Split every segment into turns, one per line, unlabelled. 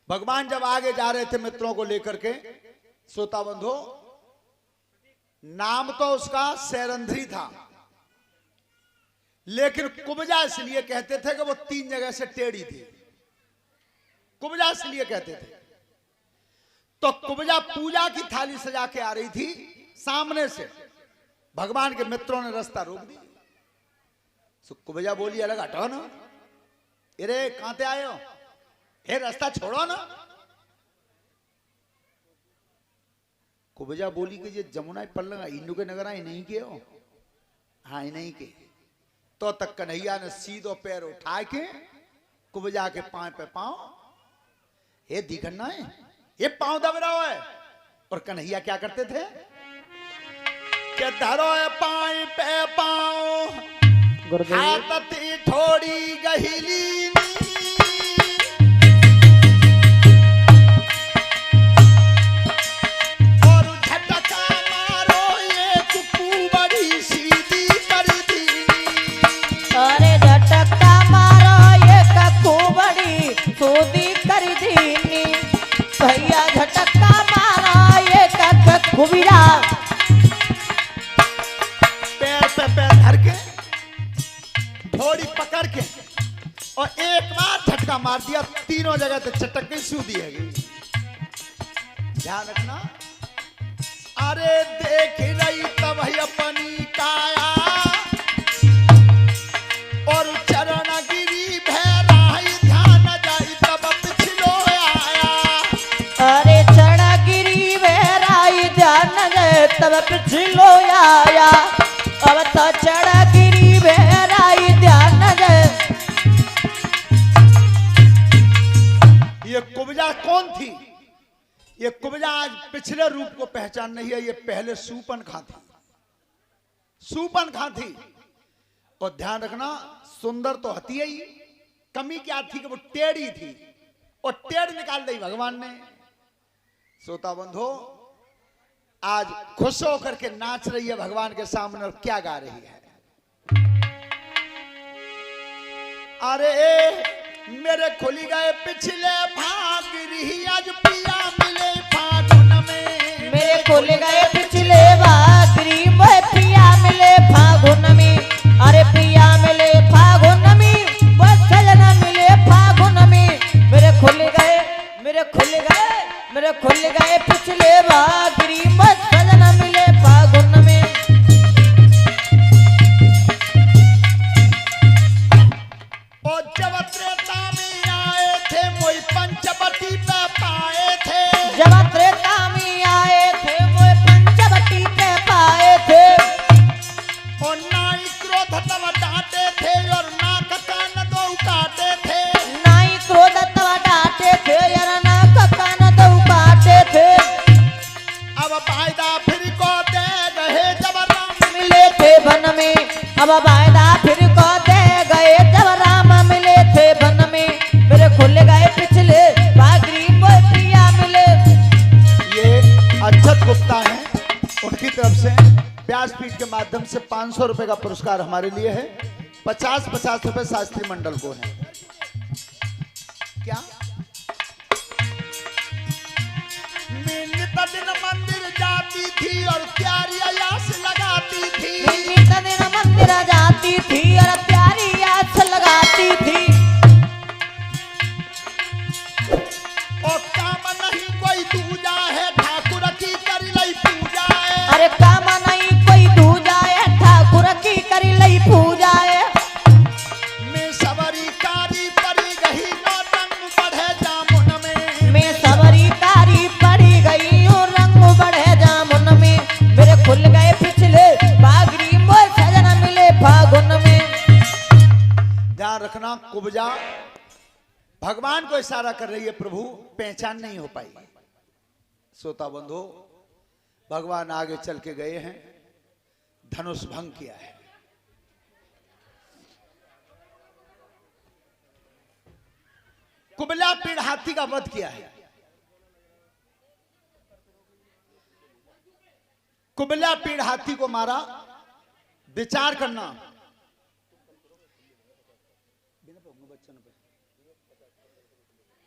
भगवान जब आगे जा रहे थे मित्रों को लेकर के, श्रोता बंधु, नाम तो उसका सैरंध्री था, लेकिन कुब्जा इसलिए कहते थे कि वो 3 जगह से टेढ़ी थी। कुब्जा इसलिए कहते थे। तो कुब्जा पूजा की थाली सजा के आ रही थी, सामने से भगवान के मित्रों ने रास्ता रोक दी। कुब्जा बोली, अलग हटो ना, अरे कहां से आए हो, हे रास्ता छोड़ो ना। कुब्जा बोली कि ये जमुना पल्ला इंदू के नगर आई नहीं के हो, हाँ नहीं के। तो तक कन्हैया ने सीधो पैर उठा के कुब्जा के पांव पे पांव, हे दिखना है, ये पांव दब रहा है। और कन्हैया क्या करते थे कि धरो पांव पे पांव, हाथ थी थोड़ी गहिली, और झटका मारो ये कुप्पू बड़ी सीधी कर दी।
अरे झटका मारो ये कक्कू बड़ी सीधी कर दीनी, भैया झटका मारो ये कक्कू बिरा।
पैर पे पैर धर के, थोड़ी पकड़ के, और एक बार झटका मार दिया, तीनों जगह से चटक गई, सूदी है गई। ध्यान रखना। अरे देख रही तब ही अपनी काया, और चरण गिरी भैराई, ध्यान जाई तब पिछलो आया।
अरे चढ़गिरी बहराई ध्यान गए तब पिछलो आया, अब तो चढ़गिरी बहराई ध्यान गए।
ये कुब्जा कौन थी? ये कुब्जा आज पिछले रूप को पहचान नहीं है, ये पहले सूपनखा थी, सूपनखा थी। और ध्यान रखना, सुंदर तो हती ही, कमी क्या थी कि वो टेढ़ी थी, और टेढ़ निकाल दी भगवान ने। श्रोता बंधु, आज खुश होकर के नाच रही है भगवान के सामने, और क्या गा रही है? अरे मेरे खुली गए पिछले भाग रही, आज पिया मिले फागुन में।
मेरे खुल गए पिछले बागरी में, पिया मिले फागुन में। अरे पिया मिले फागुन में, वो सजना मिले फागुन में। मेरे खुल गए, मेरे खुल गए, मेरे खुल गए पिछले बागरी में, सजना मिले फागुन में।
और जब त्रेता में आए थे, मोई पंचवटी पे पाए थे।
जब त्रेता में आए थे, मोए पंचवटी पे पाए थे।
और नाई क्रोध तब डांटे थे, और नाक कान दो काटे थे।
नाई क्रोध तब डांटे थे, और नाक कान दो काटे थे।
अब वायदा फिर को दे गए जब राम
मिले थे वन में, अब वायदा फिर को दे गए जब राम मिले थे वन में। मेरे खुल गए पिछले बागरी में, प्रिया मिले।
ये अक्षत गुप्ता हैं, उनकी तरफ से व्यासपीठ के माध्यम से 500 रुपए का पुरस्कार हमारे लिए है। 50-50 रुपए शास्त्री मंडल को है। क्या नित दिन मंदिर जाती थी, और प्यारी आस लगाती थी।
नित दिन मंदिर जाती थी, और प्यारी आस लगाती थी।
और काम नहीं कोई दूजा है, ठाकुर की कर लई पूजा है।
अरे काम नहीं कोई दूजा है, ठाकुर की करी लई पूजा है।
मैं सबरी कारी परी गही, नो रंग बढ़े जामुन में।
मैं सबरी कारी पड़ी गई हूँ, रंग बढ़े जामुन में। मेरे खुल गए पिछले बागरी में, सजना मिले फागुन में।
ध्यान रखना, कुब्जा भगवान को इशारा कर रही है, प्रभु पहचान नहीं हो पाई। श्रोता बंधु, भगवान आगे चल के गए हैं, धनुष भंग किया है। कुबला पीड़ हाथी का वध किया है। कुबला पीड़ हाथी को मारा। विचार करना,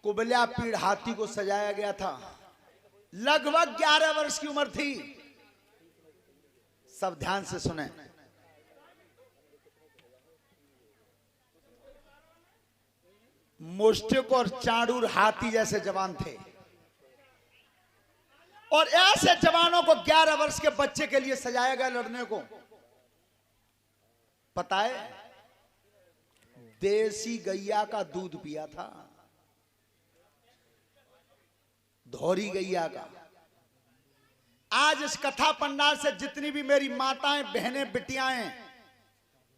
कुबल्या पीड़ हाथी को सजाया गया था। लगभग 11 वर्ष की उम्र थी। सब ध्यान से सुने। मुष्टिक और चाणूर हाथी जैसे जवान थे और ऐसे जवानों को 11 वर्ष के बच्चे के लिए सजाया गया लड़ने को। पता है, देसी गैया का दूध पिया था, धौरी गैया का। आज इस कथा पंडाल से जितनी भी मेरी माताएं, बहनें, बिटियां हैं,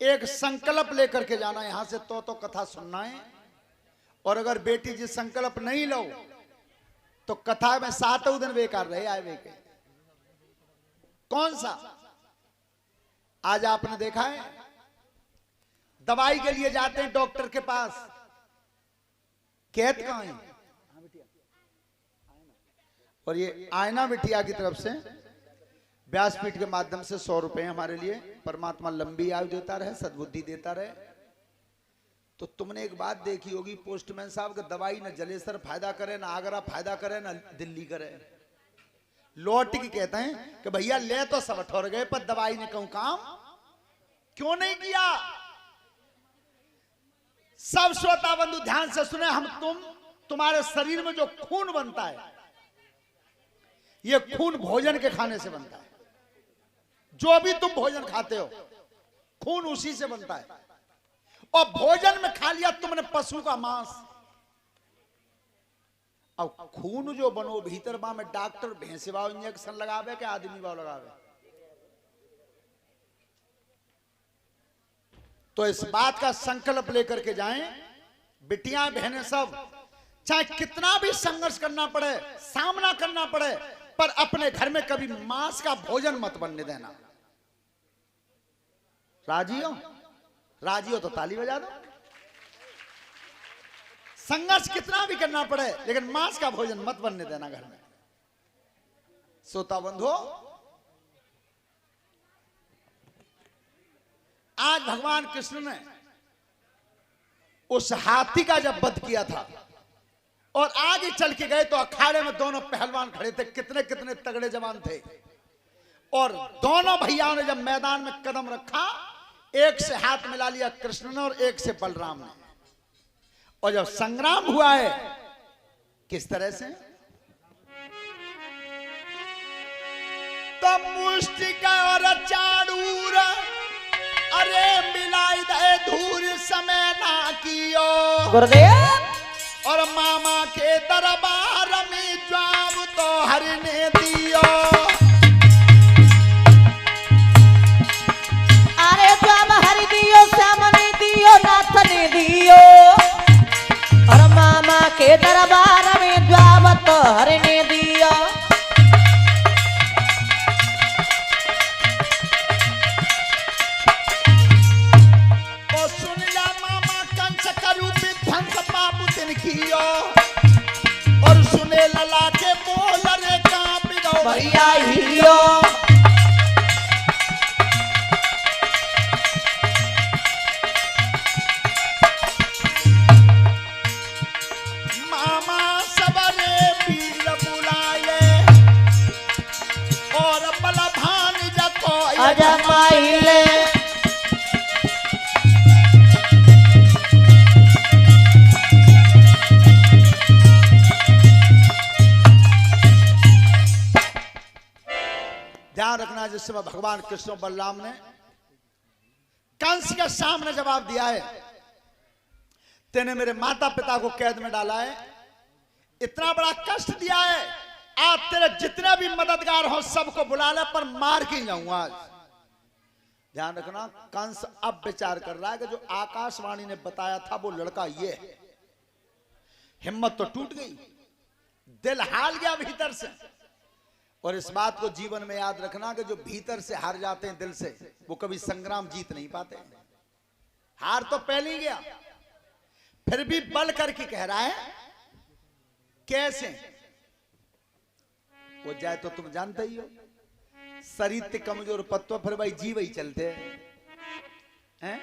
एक संकल्प लेकर के जाना यहां से, तो कथा सुनना है। और अगर बेटी जी संकल्प नहीं लो तो कथा में 7 दिन बेकार रहे आए वे के। कौन सा? आज आपने देखा है, दवाई के लिए जाते हैं डॉक्टर के पास, कहत कहां है? और ये आयना बिटिया की तरफ से व्यासपीठ के माध्यम से 100 रुपए हमारे लिए। परमात्मा लंबी आयु देता रहे, सद्बुद्धि देता रहे। तो तुमने एक बात देखी होगी, पोस्टमैन साहब का दवाई ना जलेसर फायदा करे, ना आगरा फायदा करे, ना दिल्ली करे। लौट के कहते हैं कि भैया ले तो सब ठोर गए, पर दवाई ने कहूं काम क्यों नहीं किया। सब श्रोता बंधु ध्यान से सुने। तुम्हारे शरीर में जो खून बनता है, ये खून भोजन के खाने से बनता है। जो भी तुम भोजन खाते हो, खून उसी से बनता है। और भोजन में खा लिया तुमने पशु का मांस। अब खून जो बनो भीतर बा में डॉक्टर भैंसे बाव इंजेक्शन लगावे के आदमी बाव लगावे। तो इस बात का संकल्प लेकर के जाएं, बिटियां बहनें सब, चाहे कितना भी संघर्ष करना पड़े, सामना करना पड़े, पर अपने घर में कभी मांस का भोजन मत बनने देना। राजी हो? राजी हो तो ताली बजा दो। संघर्ष कितना भी करना पड़े, लेकिन मांस का भोजन मत बनने देना घर में। श्रोता बंधु, आज भगवान कृष्ण ने उस हाथी का जब वध किया था और आगे चल के गए, तो अखाड़े में दोनों पहलवान खड़े थे। कितने कितने तगड़े जवान थे। और दोनों भैयाओं ने जब मैदान में कदम रखा, एक से हाथ मिला लिया कृष्ण ने और एक से बलराम ने। और जब संग्राम हुआ है, किस तरह से, तो मुष्टिक और चाणूर अरे मिलाई दे धूर समय ना कियो
गुरुदेव।
और मामा के दरबार में जाम तो हरने दियो।
अरे जाम हर दियो, सामने दियो, नाथने दियो। और मामा के दरबार में जाम तो हरने दियो।
और सुन जा मामा कंस करू विध्वंस पाप दिन कियो। और सुने लला के बोल रे कांप गो
भैया हियो।
मामा सबरे वीर बुलाए और बलभान जको
अजमाइले।
ध्यान रखना, जिस समय भगवान कृष्ण बलराम ने कंस के सामने जवाब दिया है, तेने मेरे माता पिता को कैद में डाला है, इतना बड़ा कष्ट दिया है, आज तेरे जितने भी मददगार हो सबको बुला ले, पर मार के जाऊंगा आज। ध्यान रखना, कंस अब विचार कर रहा है कि जो आकाशवाणी ने बताया था वो लड़का ये है। हिम्मत तो टूट गई, दिल हार गया भीतर से। और इस बात को जीवन में याद रखना कि जो भीतर से हार जाते हैं दिल से, वो कभी संग्राम जीत नहीं पाते। हार तो पहले ही गया, फिर भी बल करके कह रहा है। कैसे वो जाए तो तुम जानते ही हो, शरीर कमजोर पत्तों फिर भाई जी वही चलते हैं।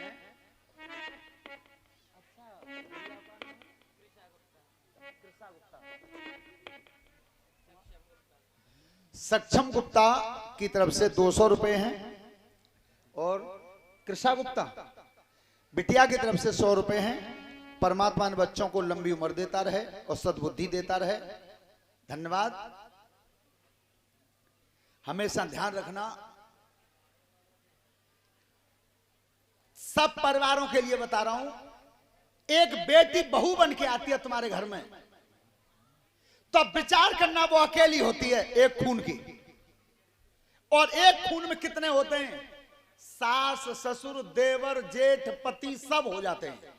सक्षम गुप्ता की तरफ से 200 रुपए हैं और कृषा गुप्ता बिटिया की तरफ से 100 रुपए हैं। परमात्मा ने बच्चों को लंबी उम्र देता रहे और सद्बुद्धि देता रहे। धन्यवाद। हमेशा ध्यान रखना, सब परिवारों के लिए बता रहा हूं, एक बेटी बहू बन के आती है तुम्हारे घर में तो विचार करना वो अकेली होती है एक खून की, और एक खून में कितने होते हैं? सास ससुर देवर जेठ पति सब हो जाते हैं,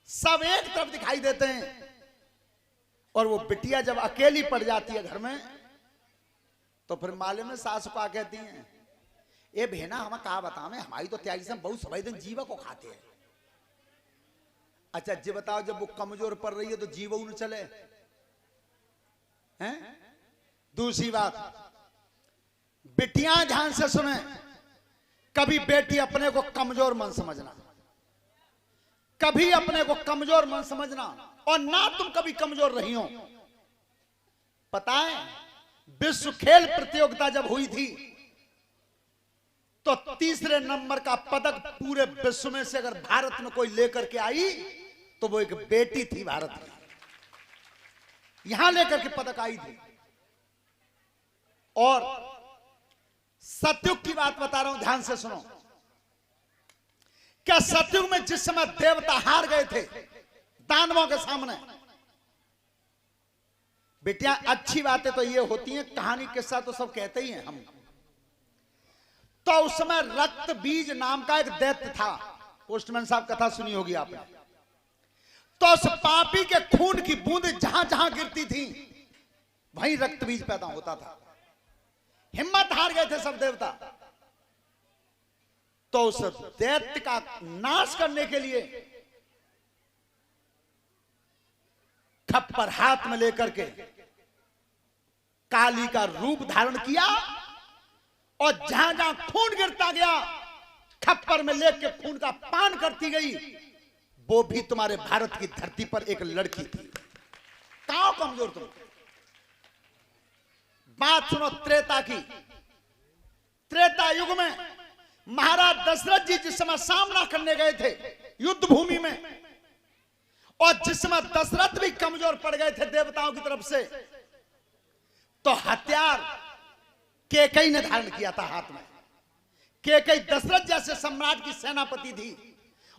सब एक तरफ दिखाई देते हैं। और वो बिटिया जब अकेली पड़ जाती है घर में तो फिर माले में सास को कहती हैं, ए बहना हम कहा बतावे, हमारी तो त्यागी से बहुत सभी दिन जीवा को खाते हैं। अच्छा जी बताओ, जब वो कमजोर पड़ रही है तो जीवा न चले हैं? दूसरी बात, बेटियां ध्यान से सुने, कभी बेटी अपने को कमजोर मन समझना, कभी अपने को कमजोर मन समझना, और ना तुम कभी कमजोर रही हो। पता है विश्व खेल प्रतियोगिता जब हुई थी तो तीसरे नंबर का पदक पूरे विश्व में से अगर भारत में कोई लेकर के आई तो वो एक बेटी थी भारत की, यहां लेकर के पदक आई थी। और सतयुग की बात बता रहा हूं, ध्यान से सुनो। क्या सतयुग में जिस समय देवता हार गए थे दानवों के सामने, बेटियां अच्छी बातें तो ये होती हैं, कहानी किस्सा तो सब कहते ही हैं हम। तो उस समय रक्त बीज नाम का एक दैत्य था, पोस्टमैन साहब कथा सुनी होगी आपने। तो उस पापी के खून की बूंद जहां जहां गिरती थी वहीं रक्त बीज पैदा होता था। हिम्मत हार गए थे सब देवता। तो उस दैत्य का नाश करने के लिए खप्पर हाथ में लेकर के काली का रूप धारण किया, और जहां जहां खून गिरता गया खप्पर में लेकर खून का पान करती गई। वो भी तुम्हारे भारत की धरती पर एक लड़की थी। कहां कमजोर तुम? बात सुनो त्रेता की। त्रेता युग में महाराज दशरथ जी जिस समय सामना करने गए थे युद्ध भूमि में, और जिस समय दशरथ भी कमजोर पड़ गए थे देवताओं की तरफ से, तो हथियार केकई ने धारण किया था हाथ में। केकई दशरथ जैसे सम्राट की सेनापति थी,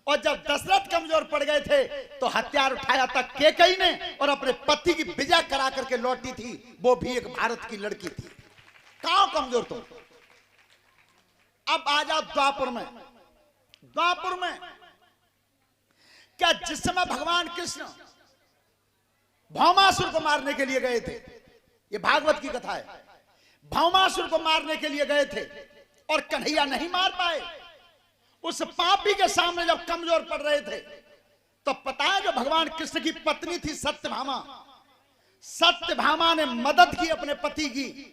और जब दशरथ कमजोर पड़ गए थे तो हथियार उठाया था केकई ने, और अपने पति की विजय करा करके लौटी थी। वो भी एक भारत की लड़की थी। कहां कमजोर तुम? अब आ जाओ द्वापर में। द्वापर में क्या जिस समय भगवान कृष्ण भौमासुर को मारने के लिए गए थे, ये भागवत की कथा है, भौमासुर को मारने के लिए गए थे और कन्हैया नहीं मार पाए, उस पापी के सामने जब कमजोर पड़ रहे थे तो पता है जो भगवान कृष्ण की पत्नी थी सत्यभामा, सत्यभामा ने मदद की अपने पति की,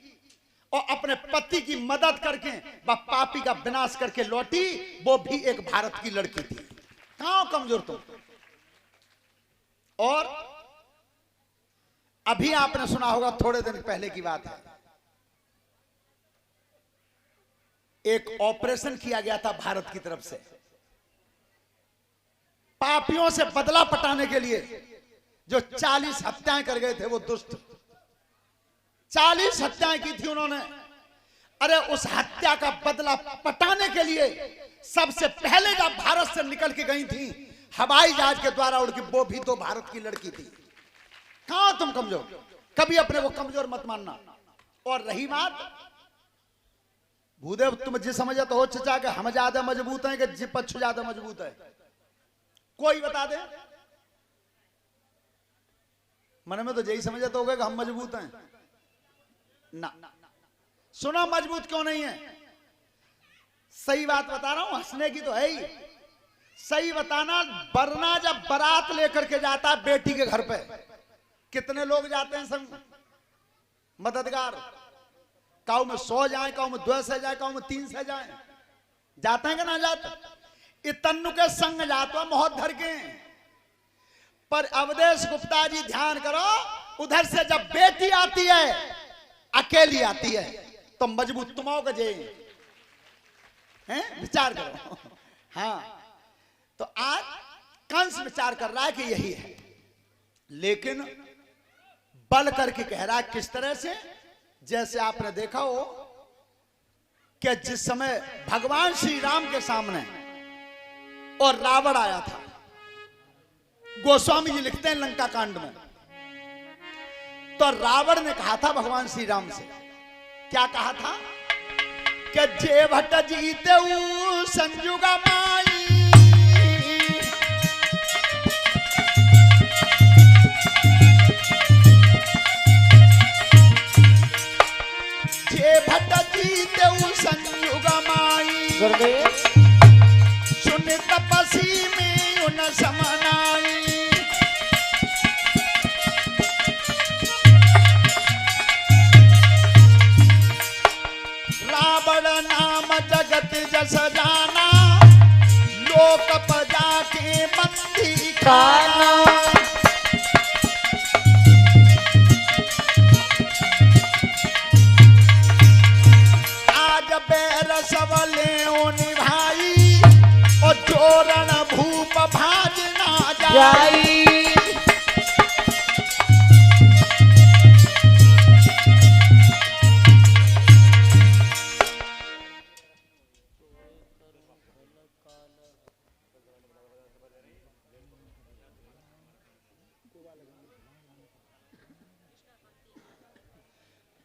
और अपने पति की मदद करके वह पापी का विनाश करके लौटी। वो भी एक भारत की लड़की थी। कहां कमजोर तुम? और अभी आपने सुना होगा, थोड़े दिन पहले की बात है, एक ऑपरेशन किया गया था भारत की तरफ से पापियों से बदला पटाने के लिए। जो 40 हत्याएं कर गए थे वो दुष्ट, 40 हत्याएं की थी उन्होंने। अरे उस हत्या का बदला पटाने के लिए सबसे पहले जब भारत से निकल के गई थी हवाई जहाज के द्वारा उड़ के, वो भी तो भारत की लड़की थी। कहां तुम कमजोर? कभी अपने को कमजोर मत मानना। और रही बात भूदेव, तुम जी समझे तो हो चचा के हम ज्यादा मजबूत हैं कि जी पच्छु ज्यादा मजबूत है? कोई बता दे। मन में तो यही समझे तो होगा कि हम मजबूत हैं ना। सुनो मजबूत क्यों नहीं है? सही बात बता रहा हूं, हंसने की तो है ही। सही बताना, वरना जब बारात लेकर के जाता है बेटी के घर पे, कितने लोग जाते हैं संग मददगार? काऊ में 100 जाए, काऊ में 2 से जाए, काऊ में 3 से जाए, जाते हैं कि ना जाते? इतनु के संग जातो मोहत धर के पर अवधेश गुप्ता जी ध्यान करो, उधर से जब बेटी आती है अकेली आती है तो मजबूत तुमाओ का जे हैं, विचार करो। हाँ, तो आज कंस विचार कर रहा है कि यही है, लेकिन बल करके कह रहा है। किस तरह से? जैसे आपने देखा हो कि जिस समय भगवान श्री राम के सामने और रावण आया था, गोस्वामी जी लिखते हैं लंका कांड में, तो रावण ने कहा था भगवान श्री राम से, क्या कहा था कि जे भट्ट जीते संजुगा माई, जे भट्ट जीते संजुगा माई, सुन तपसी में उन समनाई, रावण नाम जगत जस जाना, लोक प्रजा के बंदी खाना, आज बैर सबले निभाई और जोरण भूप भाज ना जाई।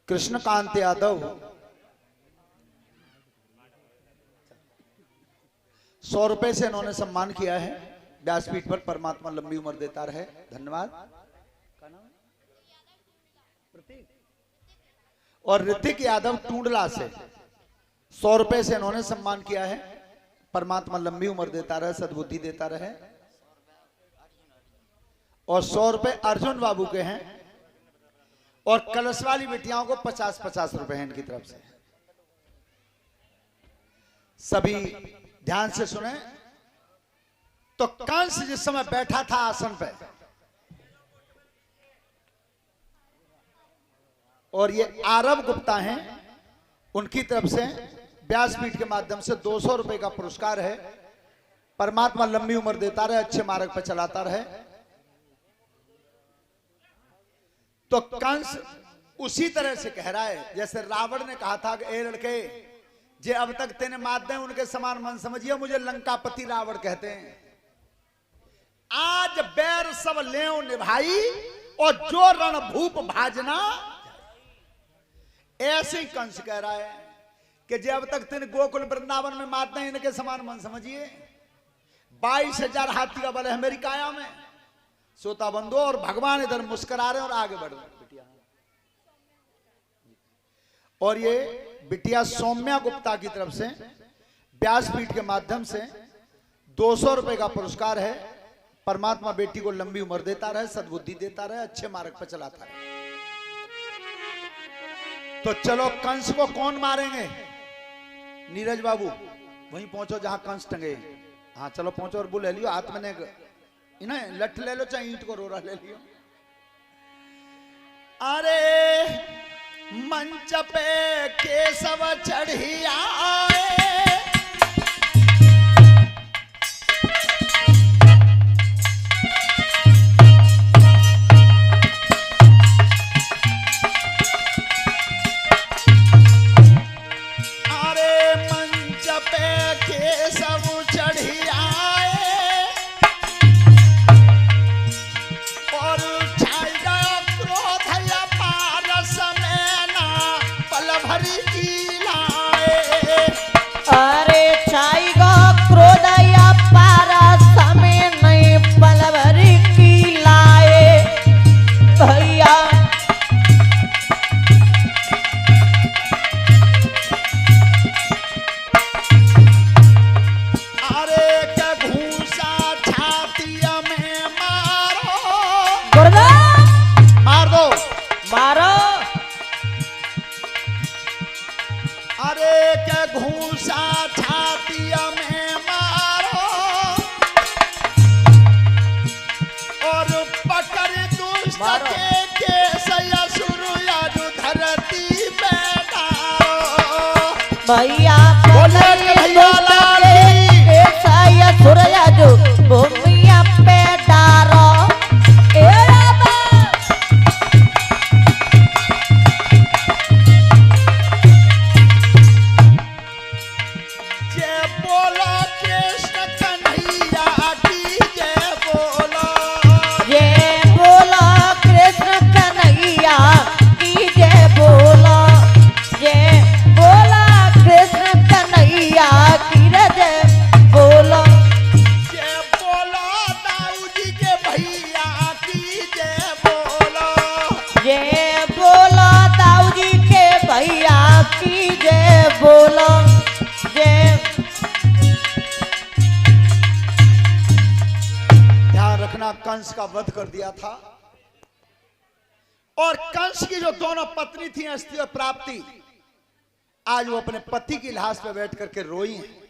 कृष्णकांत यादव 100 रुपए से इन्होंने सम्मान किया है व्यासपीठ पर। परमात्मा लंबी उम्र देता रहे, धन्यवाद। और ऋतिक यादव टूंडला से 100 रुपए से इन्होंने सम्मान किया है। परमात्मा लंबी उम्र देता रहे, सद्बुद्धि देता रहे। और 100 रुपए अर्जुन बाबू के हैं। और कलश वाली बेटियाओं को 50-50 रुपए हैं इनकी तरफ से। सभी ध्यान से सुने। तो कंस जिस समय बैठा था आसन पे, और ये आरव गुप्ता हैं, उनकी तरफ से व्यासपीठ के माध्यम से 200 रुपए का पुरस्कार है। परमात्मा लंबी उम्र देता रहे, अच्छे मार्ग पर चलाता रहे। तो कंस उसी तरह से कह रहा है जैसे रावण ने कहा था कि ए लड़के, जे अब तक तेने मात दे उनके समान मन समझिए, मुझे लंकापति रावण कहते हैं। आज बैर सब लेओ निभाई और जो रणभूप भाजना। ऐसे ही कंस कह रहा है कि जे अब तक तेने गोकुल वृंदावन में मात दे इनके समान मन समझिए। 22,000 हाथी का बल है मेरी काया में। सोता बंदो, और भगवान इधर मुस्कुरा रहे और आगे बढ़ रहे। बिटिया, और ये बिटिया सौम्या गुप्ता की तरफ से व्यासपीठ के माध्यम से 200 रुपए का पुरस्कार है। परमात्मा बेटी को लंबी उम्र देता रहे, सद्बुद्धि देता रहे, अच्छे मार्ग पर चलाता रहे। तो चलो कंस को कौन मारेंगे? नीरज बाबू वहीं पहुंचो जहां कंस टंगे। हाँ चलो पहुंचो और बुला लियो हाथ में इन्हें लठ ले लो, चाहे ईंट को रोरा ले लियो। अरे मंच पे केशव चढ़ी आए, अरे मंच पे केशव चढ़ी आए, कृष्ण के असुर यादु धरती में डारो।
भैया
बोलिए कन्हैया लाल की।
सुरया जो भूमिया पे डारो ए रामा।
जय बोलो कृष्ण कन्हैया की जय बोलो।
जय बोलो कृष्ण कन्हैया की जय बोलो। जय बोलो कृष्ण कन्हैया की जय बोलो।
जय बोलो दाऊ जी के भैया की जय बोलो।
जय बोलो दाऊ जी के भैया की जय बोलो। जय
ध्यान रखना, कंस का वध कर दिया था और कंस की जो दोनों पत्नी थी अस्ति और प्राप्ति, आज वो अपने पति की लाश पे बैठ करके रोई हैं।